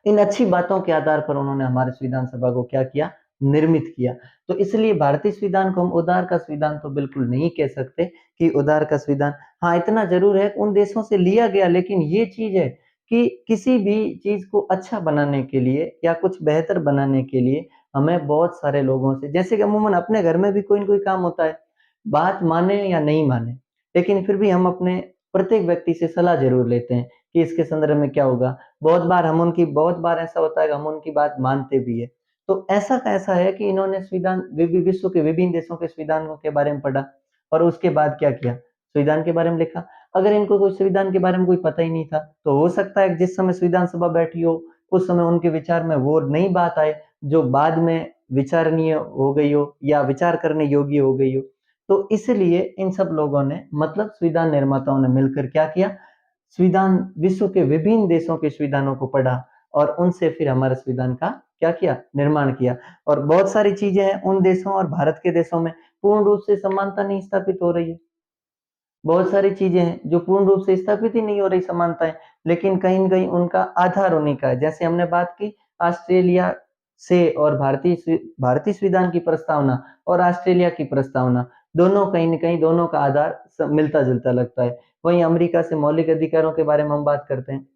इन अच्छी बातों के आधार पर उन्होंने हमारे संविधान सभा को क्या किया? निर्मित किया। तो इसलिए भारतीय संविधान को हम उदार का संविधान तो बिल्कुल नहीं कह सकते कि उदार का संविधान। हाँ, इतना जरूर है उन देशों से लिया गया, लेकिन ये चीज है कि किसी भी चीज को अच्छा बनाने के लिए या कुछ बेहतर बनाने के लिए हमें बहुत सारे लोगों से, जैसे कि अमूमन अपने घर में भी कोई ना कोई काम होता है, बात माने या नहीं माने, लेकिन फिर भी हम अपने प्रत्येक व्यक्ति से सलाह जरूर लेते हैं कि इसके संदर्भ में क्या होगा। बहुत बार ऐसा होता है कि हम उनकी बात मानते भी है। तो ऐसा का ऐसा है कि इन्होंने संविधान विश्व के विभिन्न देशों के संविधानों के बारे में पढ़ा, और उसके बाद क्या किया? संविधान के बारे में लिखा। अगर इनको कोई संविधान के बारे में कोई पता ही नहीं था, तो हो सकता है जिस समय संविधान सभा बैठी हो, उस समय उनके विचार में वो नई बात आए जो बाद में विचारणीय हो गई हो या विचार करने योग्य हो गई हो। तो इसलिए इन सब लोगों ने, मतलब संविधान निर्माताओं ने मिलकर क्या किया? संविधान, विश्व के विभिन्न देशों के संविधानों को पढ़ा, और उनसे फिर हमारे संविधान का क्या किया? निर्माण किया। और बहुत सारी चीजें हैं उन देशों और भारत के देशों में पूर्ण रूप से समानता नहीं स्थापित हो रही है। बहुत सारी चीजें हैं जो पूर्ण रूप से स्थापित ही नहीं हो रही समानताएं, लेकिन कहीं न कहीं उनका आधार उन्हीं का है। जैसे हमने बात की ऑस्ट्रेलिया से, और भारतीय संविधान की प्रस्तावना और ऑस्ट्रेलिया की प्रस्तावना, दोनों कहीं न कहीं दोनों का आधार मिलता-जुलता लगता है। वहीं अमेरिका से मौलिक अधिकारों के बारे में हम बात करते हैं।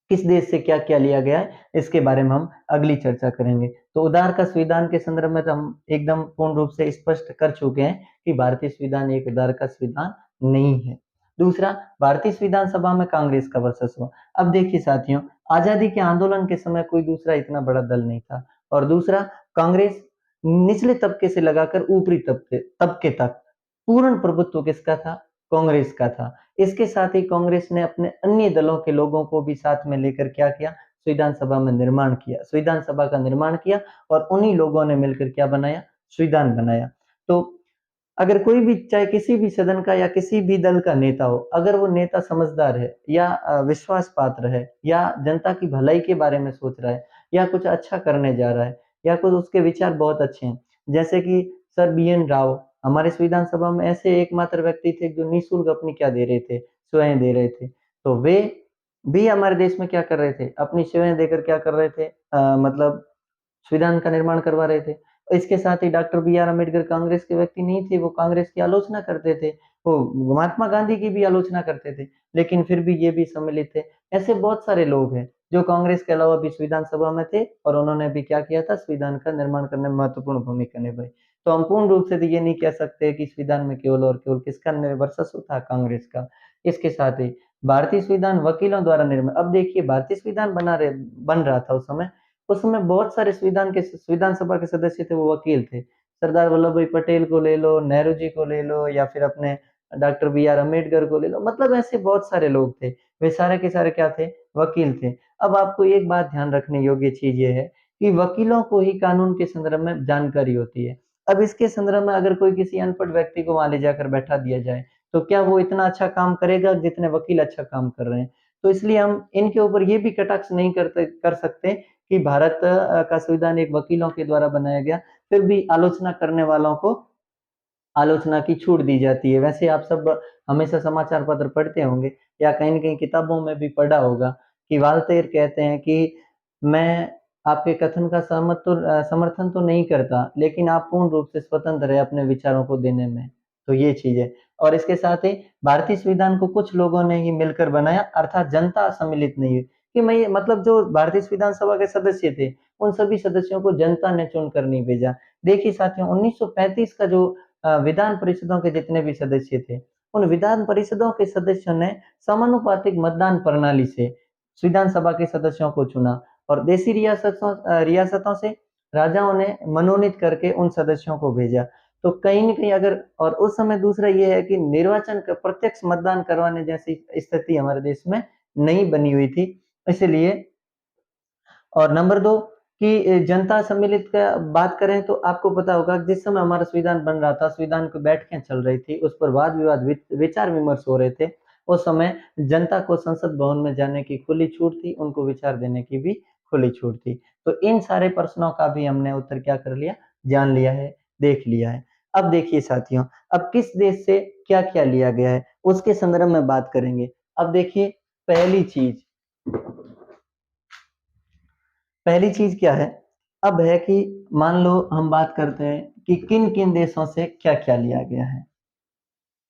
किस देश से क्या-क्या लिया गया है, इसके बारे में हम अगली चर्चा करेंगे। तो उदार का संविधान के संदर्भ में तो हम एकदम पूर्ण रूप से स्पष्ट कर चुके हैं कि भारतीय संविधान एक उदार का संविधान नहीं है। दूसरा, भारतीय संविधान सभा में कांग्रेस का वर्चस्व। अब देखिए साथियों, आजादी के आंदोलन के समय कोई दूसरा इतना बड़ा दल नहीं था। और दूसरा, कांग्रेस निचले तबके से लगाकर ऊपरी तबके तबके तक पूर्ण प्रभुत्व किसका था? कांग्रेस का था। इसके साथ ही कांग्रेस ने अपने अन्य दलों के लोगों को भी साथ में लेकर क्या किया? संविधान सभा में निर्माण किया, संविधान सभा का निर्माण किया, और उन्हीं लोगों ने मिलकर क्या बनाया? संविधान बनाया। तो अगर कोई भी चाहे किसी भी सदन का या किसी भी दल का नेता हो, अगर वो नेता समझदार है या विश्वास पात्र है या जनता की भलाई के बारे में सोच रहा है या कुछ अच्छा करने जा रहा है या कुछ उसके विचार बहुत अच्छे हैं, जैसे कि सर बी.एन. राव हमारे संविधान सभा में ऐसे एकमात्र व्यक्ति थे जो निःशुल्क अपनी क्या दे रहे थे, सेवाएँ दे रहे थे। तो वे भी हमारे देश में क्या कर रहे थे, अपनी सेवाएँ देकर क्या कर रहे थे मतलब संविधान का निर्माण करवा रहे थे। इसके साथ ही doctor B R Ambedkar Congress के व्यक्ति नहीं थे, वो कांग्रेस की आलोचना करते थे, वो महात्मा गांधी की भी आलोचना करते थे, लेकिन फिर भी ये भी सम्मिलित थे। ऐसे बहुत सारे लोग हैं जो कांग्रेस के अलावा भी संविधान सभा में थे और उन्होंने भी क्या किया था, संविधान का निर्माण करने में महत्वपूर्ण भूमिका निभाई। तो हम पूर्ण रूप से तो ये नहीं कह सकते कि संविधान में केवल और केवल किसका वर्चस्व था, कांग्रेस का। इसके साथ ही भारतीय संविधान वकीलों द्वारा निर्मित, अब देखिए भारतीय संविधान बन रहा था उस समय बहुत सारे संविधान सभा के सदस्य थे, वो वकील थे। सरदार वल्लभ भाई पटेल को ले लो, नेहरू जी को ले लो या फिर अपने डॉक्टर बी आर अम्बेडकर को ले लो, मतलब ऐसे बहुत सारे लोग थे। वे सारे के सारे क्या थे, वकील थे। अब आपको एक बात ध्यान रखने योग्य चीज ये है कि वकीलों को ही कानून के संदर्भ में जानकारी होती है। अब इसके संदर्भ में अगर कोई किसी अनपढ़ व्यक्ति को वहां ले जाकर बैठा दिया जाए तो क्या वो इतना अच्छा काम करेगा जितने वकील अच्छा काम कर रहे हैं। तो इसलिए हम इनके ऊपर ये भी कटाक्ष नहीं कर सकते कि भारत का संविधान एक वकीलों के द्वारा बनाया गया, फिर भी आलोचना करने वालों को आलोचना की छूट दी जाती है। वैसे आप सब हमेशा समाचार पत्र पढ़ते होंगे या कहीं न कहीं किताबों में भी पढ़ा होगा कि वाल्टेयर कहते हैं कि मैं आपके कथन का समर्थन तो नहीं करता, लेकिन आप पूर्ण रूप से स्वतंत्र हैं अपने विचारों को देने में। तो ये चीज़ है। और इसके साथ ही भारतीय संविधान को कुछ लोगों ने ही मिलकर बनाया, अर्थात जनता सम्मिलित नहीं हुई। कि मैं ये मतलब जो भारतीय संविधान सभा के सदस्य थे, उन सभी सदस्यों को जनता ने चुनकर नहीं भेजा। देखिए साथियों 1935 का जो विधान परिषदों के जितने भी सदस्य थे, उन विधान परिषदों के सदस्यों ने समानुपातिक मतदान प्रणाली से संविधान सभा के सदस्यों को चुना और देशी रियासतों से राजाओं ने मनोनीत करके उन सदस्यों को भेजा। तो कहीं न कहीं अगर और उस समय दूसरा ये है कि निर्वाचन का प्रत्यक्ष मतदान करवाने जैसी स्थिति हमारे देश में नहीं बनी हुई थी। इसलिए और नंबर 2 कि जनता सम्मिलित का बात करें तो आपको पता होगा जिस समय हमारा संविधान बन रहा था, संविधान की बैठकें चल रही थी, उस पर वाद-विवाद विचार-विमर्श हो रहे थे। उस समय जनता को संसद भवन में जाने की खुली छूट थी, उनको विचार देने की भी खुली छूट थी। तो इन सारे प्रश्नों का भी हमने उत्तर क्या कर लिया, जान लिया है, देख लिया है। अब देखिए साथियों, अब किस देश से क्या-क्या लिया गया है, उसके संदर्भ में बात करेंगे। अब देखिए पहली चीज़ पहली चीज़ क्या है? अब है कि मान लो हम बात करते हैं कि किन-किन देशों से क्या-क्या लिया गया है।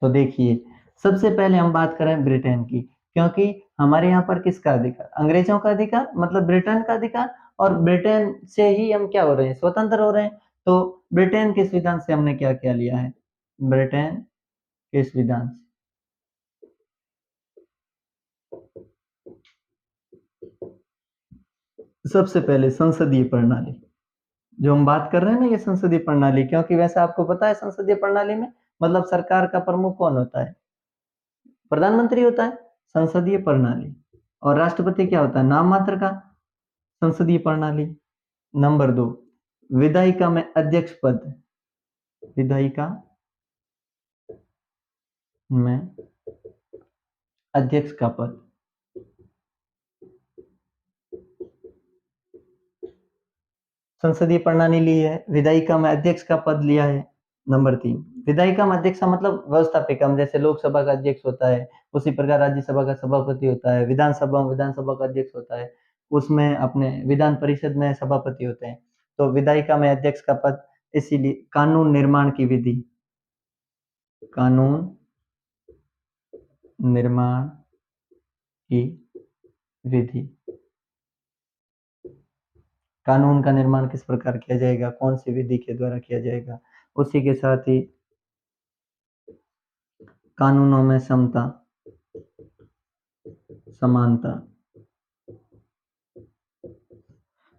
तो देखिए, सबसे पहले हम बात करें ब्रिटेन की, क्योंकि हमारे यहाँ पर किसका अधिकार? अंग्रेज़ों का अधिकार मतलब ब्रिटेन का अधिकार और ब्रिटेन से ही हम क्या हो रहे हैं? स्वतंत्र हो रहे हैं। तो ब्रिटेन के संविधान से हमने क्या-क्या लिया है? ब्रिटेन के संविधान से सबसे पहले संसदीय प्रणाली। जो हम बात कर रहे हैं ना ये संसदीय प्रणाली, क्योंकि वैसे आपको पता है संसदीय प्रणाली में मतलब सरकार का प्रमुख कौन होता है? प्रधानमंत्री होता है। संसदीय प्रणाली और राष्ट्रपति क्या होता है? नाम मात्र का। संसदीय प्रणाली। नंबर 2 विधायिका में अध्यक्ष पद। विधायिका में अध्यक्ष का पद। संसदीय प्रणाली ली है, विधायिका में अध्यक्ष का पद लिया है। नंबर 3 विधायिका में अध्यक्ष का मतलब व्यवस्थापिका में जैसे लोकसभा का अध्यक्ष होता है, उसी प्रकार राज्यसभा का सभापति होता है, विधानसभा का अध्यक्ष होता है, उसमें अपने विधान परिषद में सभापति होते हैं। तो विधायिका में अध्यक्ष का पद, इसीलिए कानून निर्माण की विधि, कानून निर्माण की विधि, कानून का निर्माण किस प्रकार किया जाएगा, कौन सी विधि के द्वारा किया जाएगा, उसी के साथ ही कानूनों में समता, समानता।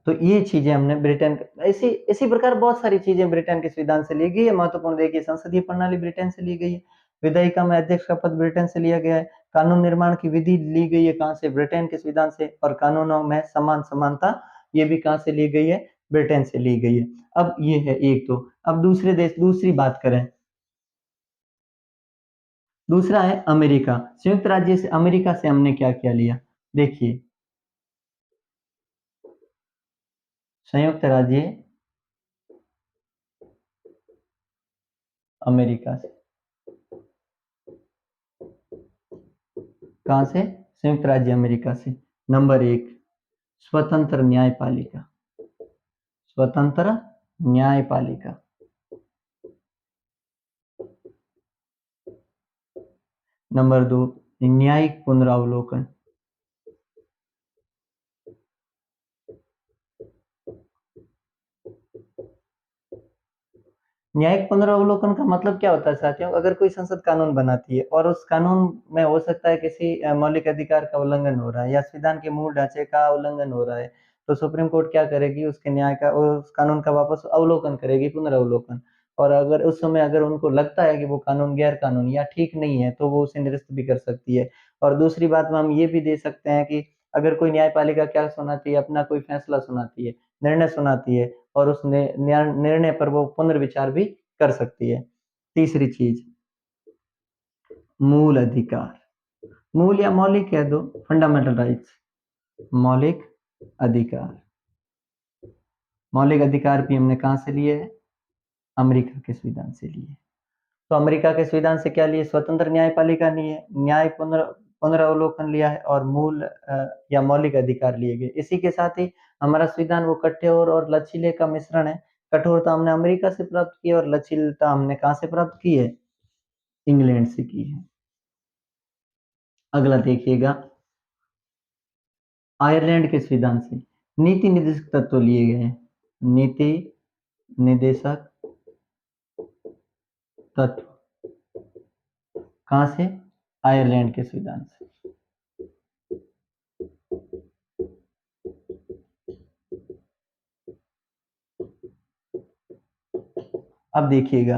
तो ये चीजें हमने ब्रिटेन इसी इसी प्रकार बहुत सारी चीजें ब्रिटेन के संविधान से ली गई है। महत्वपूर्ण देखिए संसदीय प्रणाली ब्रिटेन से ली गई है, विधायिका में अध्यक्ष का पद ब्रिटेन से लिया गया है, कानून निर्माण की विधि ली गई है कहाँ से? ब्रिटेन के संविधान से और कानूनों में समानता ये भी कहाँ से ली गई है? ब्रिटेन से ली गई है। अब ये है एक तो अब दूसरे देश दूसरी बात करें दूसरा है अमेरिका। संयुक्त राज्य से अमेरिका से हमने क्या क्या लिया, देखिए संयुक्त राज्य अमेरिका से, कहां से, संयुक्त राज्य अमेरिका से। नंबर एक, स्वतंत्र न्यायपालिका, स्वतंत्र न्यायपालिका। नंबर दो, न्यायिक पुनरावलोकन, न्यायिक पुनरावलोकन का मतलब क्या होता है साथियों, अगर कोई संसद कानून बनाती है और उस कानून में हो सकता है किसी मौलिक अधिकार का उल्लंघन हो रहा है या संविधान के मूल ढांचे का उल्लंघन हो रहा है, तो सुप्रीम कोर्ट क्या करेगी, उसके न्याय का, उस कानून का वापस अवलोकन करेगी, पुनरावलोकन। और अगर उस समय अगर उनको लगता है कि वो कानून गैर कानूनी या ठीक नहीं है तो वो उसे निरस्त भी कर सकती है। और दूसरी बात में हम ये भी दे सकते हैं कि अगर कोई न्यायपालिका क्या सुनाती है, अपना कोई फैसला सुनाती है, निर्णय सुनाती है, और उस निर्णय पर वो पुनर्विचार भी कर सकती है। तीसरी चीज, मूल अधिकार, मूल या मौलिक कह दो, फंडामेंटल राइट्स, मौलिक अधिकार। मौलिक अधिकार भी हमने कहां से लिए है, अमेरिका के संविधान से लिए। तो अमेरिका के संविधान से क्या लिए, स्वतंत्र न्यायपालिका लिए, न्याय पुनरावलोकन लिया है, और मूल या मौलिक अधिकार लिए गए। इसी के साथ ही हमारा संविधान वो कठोर और लचीले का मिश्रण है। कठोरता हमने अमेरिका से प्राप्त की और लचीलता हमने कहां से प्राप्त की है, इंग्लैंड से की है। अगला देखिएगा, आयरलैंड के संविधान से नीति निर्देशक तत्व लिए गए हैं, नीति निर्देशक तत्व कहां से, आयरलैंड के संविधान से। अब देखिएगा,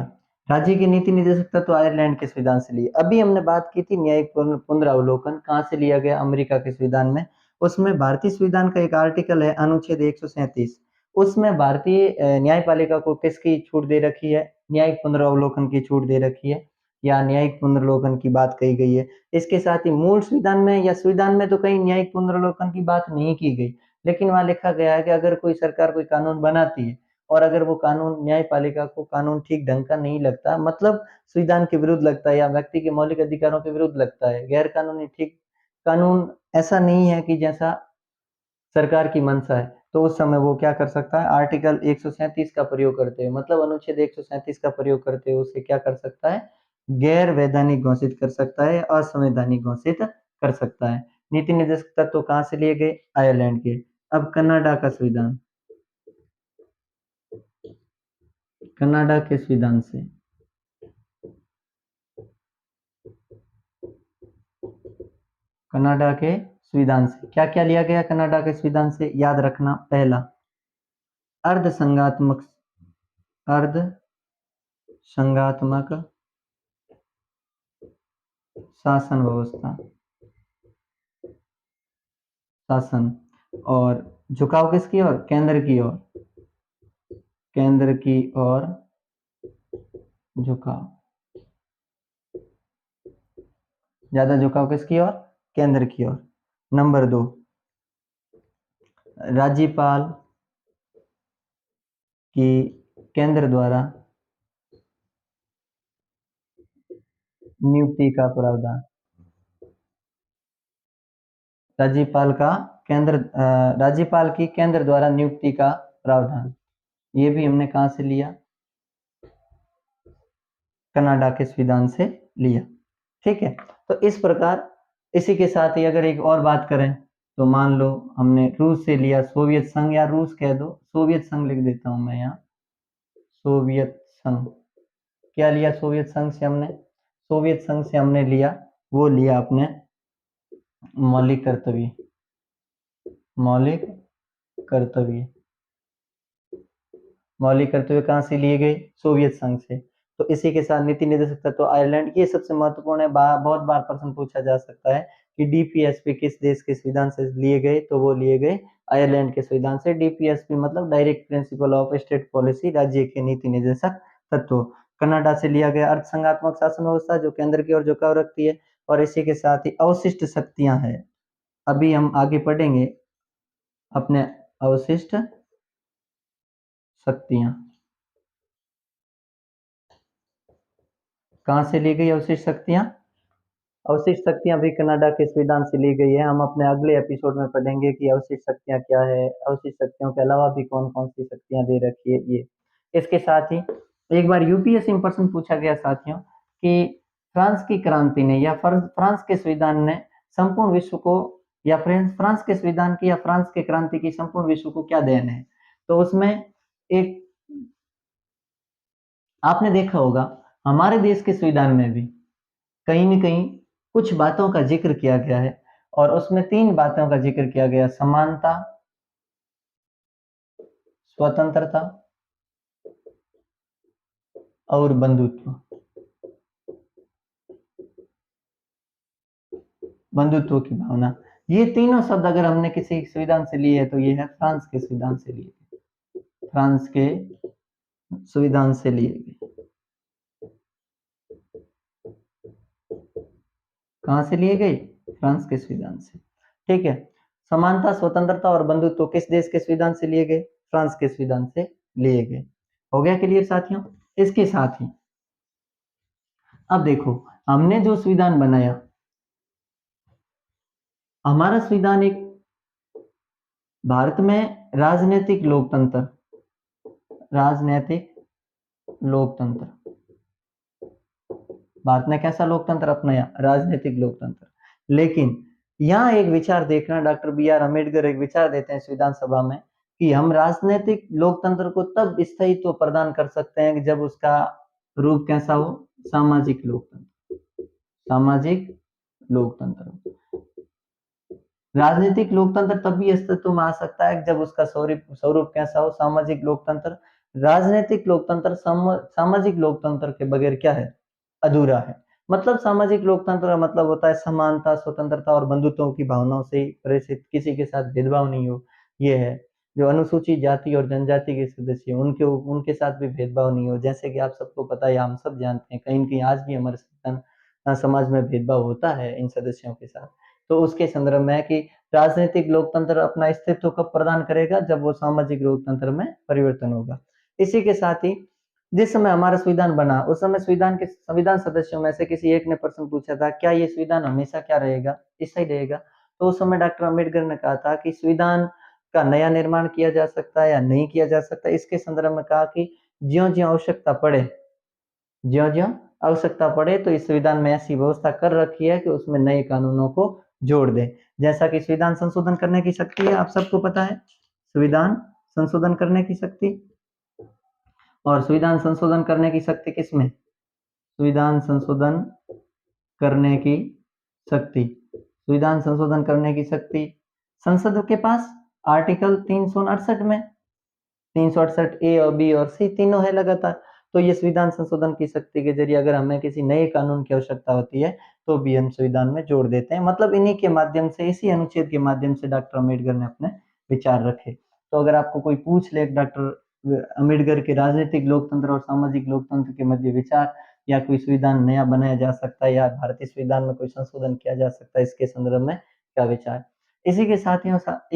राज्य की नीति निर्देशक तत्व आयरलैंड के संविधान से लिए। अभी हमने बात की थी न्यायिक पुनरावलोकन कहां से लिया गया, अमेरिका के संविधान में। उसमें भारतीय संविधान का एक आर्टिकल है अनुच्छेद 137, उसमें भारतीय न्यायपालिका को किसकी छूट दे रखी है, न्यायिक पुनरावलोकन की छूट दे रखी है, या न्यायिक पुनरावलोकन की बात कही गई है। इसके साथ ही मूल संविधान में या संविधान में तो कहीं न्यायिक पुनरावलोकन की बात नहीं की गई, लेकिन वहां लिखा गया है कि अगर कोई सरकार कोई कानून बनाती है और अगर वो कानून न्यायपालिका को कानून ठीक ढंग का नहीं लगता, मतलब संविधान के विरुद्ध लगता है या व्यक्ति के मौलिक अधिकारों के विरुद्ध लगता है, गैर कानूनी, ठीक कानून ऐसा नहीं है कि जैसा सरकार की मंशा है, तो उस समय वो क्या कर सकता है, आर्टिकल 137 का प्रयोग करते हुए, मतलब अनुच्छेद 137 का प्रयोग करते हुए उसे क्या कर सकता है, गैर वैधानिक घोषित कर सकता है, असंवैधानिक घोषित कर सकता है। नीति निर्देशक तत्व कहां से लिए गए, आयरलैंड के। अब कनाडा का संविधान, कनाडा के संविधान से कनाडा के संविधान से क्या क्या लिया गया, कनाडा के संविधान से याद रखना, पहला अर्ध संघात्मक, अर्ध संघात्मक शासन व्यवस्था, शासन, और झुकाव किसकी ओर, केंद्र की ओर, केंद्र की ओर झुकाव, ज्यादा झुकाव किसकी ओर, केंद्र की ओर। नंबर दो, राज्यपाल की केंद्र द्वारा नियुक्ति का प्रावधान, राज्यपाल का राज्यपाल की केंद्र द्वारा नियुक्ति का प्रावधान, ये भी हमने कहां से लिया, कनाडा के संविधान से लिया। ठीक है, तो इस प्रकार, इसी के साथ ही अगर एक और बात करें तो मान लो हमने रूस से लिया, सोवियत संघ या रूस कह दो, सोवियत संघ लिख देता हूं मैं यहाँ, सोवियत संघ। क्या लिया सोवियत संघ से हमने, सोवियत संघ से हमने लिया, वो लिया अपने मौलिक कर्तव्य, मौलिक कर्तव्य, मौलिक कर्तव्य कहां से लिए गए, सोवियत संघ से। तो इसी के साथ नीति निर्देशक तत्व आयरलैंड, ये सबसे महत्वपूर्ण है, बहुत बार प्रश्न पूछा जा सकता है कि डीपीएसपी किस देश के संविधान से लिए गए, तो वो लिए गए आयरलैंड के संविधान से। डीपीएसपी मतलब direct principle of state policy, राज्य के नीति निर्देशक तत्व। कनाडा से लिया गया। अर्थ संघात्मक शासन व्यवस्था जो केंद्र की ओर झुकाव रखती है, और इसी के साथ ही अवशिष्ट शक्तियां हैं। अभी हम आगे पढ़ेंगे अपने अवशिष्ट शक्तियां कहां से ली गई। अवशिष्ट शक्तियां भी कनाडा के संविधान से ली गई है। हम अपने अगले एपिसोड में पढ़ेंगे कि अवशिष्ट शक्तियां क्या है, अवशिष्ट शक्तियों के अलावा भी कौन कौन सी शक्तियां दे रखी है ये। इसके साथ ही एक बार यूपीएससी में प्रश्न पूछा गया साथियों कि फ्रांस की क्रांति ने या फ्रांस के संविधान ने संपूर्ण विश्व को, या फ्रांस के संविधान की या फ्रांस के क्रांति की संपूर्ण विश्व को क्या देन है। तो उसमें एक आपने देखा होगा हमारे देश के संविधान में भी कहीं न कहीं कुछ बातों का जिक्र किया गया है, और उसमें 3 बातों का जिक्र किया गया: समानता, स्वतंत्रता और बंधुत्व की भावना। ये तीनों शब्द अगर हमने किसी संविधान से लिए है तो ये है फ्रांस के संविधान से लिए, फ्रांस के संविधान से लिए गए। कहां से लिए गए? फ्रांस के संविधान से। ठीक है, समानता, स्वतंत्रता और बंधुत्व किस देश के संविधान से लिए गए? फ्रांस के संविधान से लिए गए। हो गया क्लियर साथियों? इसके साथ ही अब देखो हमने जो संविधान बनाया, हमारा संविधान एक भारत में राजनीतिक लोकतंत्र भारत ने कैसा लोकतंत्र अपनाया? राजनीतिक लोकतंत्र। लेकिन यहाँ एक विचार देखना, डॉक्टर बी.आर. अम्बेडकर एक विचार देते हैं संविधान सभा में कि हम राजनीतिक लोकतंत्र को तब स्थायित्व प्रदान कर सकते हैं कि जब उसका रूप कैसा हो? सामाजिक लोकतंत्र। राजनीतिक लोकतंत्र तभी अस्तित्व में आ सकता है जब उसका स्वरूप कैसा हो? सामाजिक लोकतंत्र। राजनीतिक लोकतंत्र सामाजिक लोकतंत्र के बगैर क्या है? अधूरा है। मतलब सामाजिक लोकतंत्र का मतलब होता है समानता, स्वतंत्रता और बंधुत्व की भावनाओं से प्रेषित, किसी के साथ भेदभाव नहीं हो। ये है जो अनुसूचित जाति और जनजाति के सदस्य, उनके साथ भी भेदभाव नहीं हो। जैसे कि आप सबको पता है, हम सब जानते हैं, कहीं न कहीं आज भी हमारे समाज में भेदभाव होता है इन सदस्यों के साथ। तो उसके संदर्भ में है कि राजनीतिक लोकतंत्र अपना अस्तित्व कब प्रदान करेगा? जब वो सामाजिक लोकतंत्र में परिवर्तन होगा। इसी के साथ ही जिस समय हमारा संविधान बना, उस समय संविधान सदस्यों में से किसी एक ने प्रश्न पूछा था, क्या ये संविधान हमेशा क्या रहेगा? स्थायी रहेगा? तो उस समय डॉक्टर अम्बेडकर ने कहा था कि संविधान का नया निर्माण किया जा सकता है या नहीं किया जा सकता। इसके संदर्भ में कहा कि ज्यों-ज्यों आवश्यकता पड़े तो इस संविधान में ऐसी व्यवस्था कर रखी है कि उसमें नए कानूनों को जोड़ दें। जैसा कि संविधान संशोधन करने की शक्ति है, आप सबको पता है, संविधान संशोधन करने की शक्ति। और संविधान संशोधन करने की शक्ति किसमें? संविधान संशोधन करने की शक्ति संसद के पास आर्टिकल 368 में, 368 ए और बी और सी तीनों है लगातार। तो ये संविधान संशोधन की शक्ति के जरिए अगर हमें किसी नए कानून की आवश्यकता होती है तो भी हम संविधान में जोड़ देते हैं। मतलब इन्हीं के माध्यम से, इसी अनुच्छेद के माध्यम से डॉक्टर अम्बेडकर ने अपने विचार रखे। तो अगर आपको कोई पूछ ले डॉक्टर अम्बेडकर के राजनीतिक लोकतंत्र और सामाजिक लोकतंत्र के मध्य विचार, या कोई संविधान नया बनाया जा सकता है, या भारतीय संविधान में कोई संशोधन किया जा सकता है, इसके संदर्भ में क्या विचार? इसी के साथ ही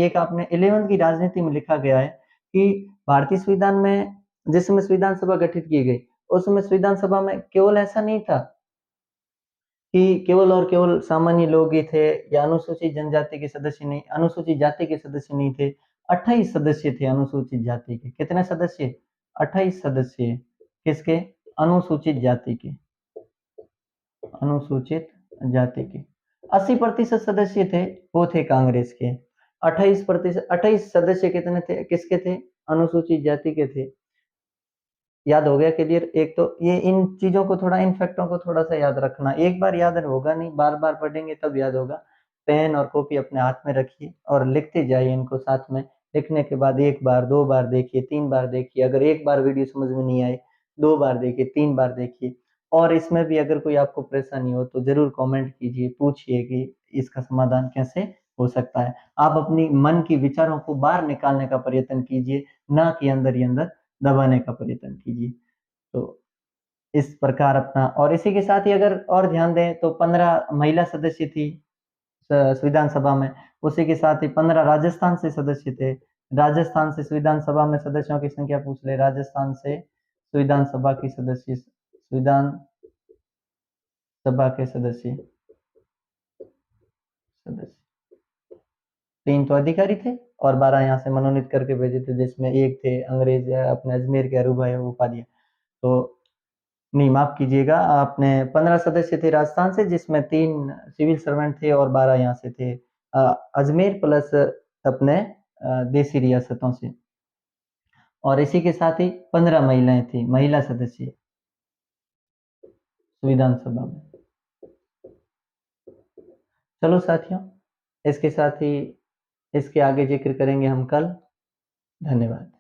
एक आपने 11वीं की राजनीति में लिखा गया है कि भारतीय संविधान में जिस समय संविधान सभा गठित की गई, उस समय संविधान सभा में केवल ऐसा नहीं था कि केवल और केवल सामान्य लोग ही थे या अनुसूचित जाति के सदस्य नहीं थे। 28 सदस्य थे अनुसूचित जाति के। कितने सदस्य? 28 सदस्य। किसके? अनुसूचित जाति के। 80% सदस्य थे वो थे कांग्रेस के। 28 सदस्य कितने थे? किसके थे? अनुसूचित जाति के थे। याद हो गया क्लियर? एक तो ये इन चीजों को थोड़ा, इन फैक्टों को थोड़ा सा याद रखना। एक बार याद होगा नहीं, बार बार पढ़ेंगे तब याद होगा। पेन और कॉपी अपने हाथ में रखिए और लिखते जाइए इनको साथ में। लिखने के बाद 1 बार 2 बार देखिए, 3 बार देखिए। अगर 1 बार वीडियो समझ में नहीं आए, 2 बार देखिए, 3 बार देखिए। और इसमें भी अगर कोई आपको परेशानी हो तो जरूर कमेंट कीजिए, पूछिए कि इसका समाधान कैसे हो सकता है। आप अपनी मन की विचारों को बाहर निकालने का प्रयत्न कीजिए, ना कि अंदर ही अंदर दबाने का प्रयत्न कीजिए। तो इस प्रकार अपना, और इसी के साथ ही अगर और ध्यान दें तो 15 महिला सदस्य थी संविधान सभा में। उसी के साथ ही 15 राजस्थान से सदस्य थे। राजस्थान से संविधान सभा में सदस्यों की संख्या पूछ ले, राजस्थान से संविधान सभा की सदस्य, संविधान सभा के सदस्य सदस्य 3 तो अधिकारी थे और 12 यहाँ से मनोनीत करके भेजे थे, जिसमें एक थे अंग्रेज अपने अजमेर के अरू भाई उपाध्याय। तो नहीं, माफ कीजिएगा, अपने 15 सदस्य थे राजस्थान से, जिसमें 3 सिविल सर्वेंट थे और 12 यहाँ से थे अजमेर प्लस अपने देसी रियासतों से। और इसी के साथ ही 15 महिलाएं थी, महिला सदस्य संविधान सभा में। चलो साथियों, इसके साथ ही इसके आगे जिक्र करेंगे हम कल। धन्यवाद।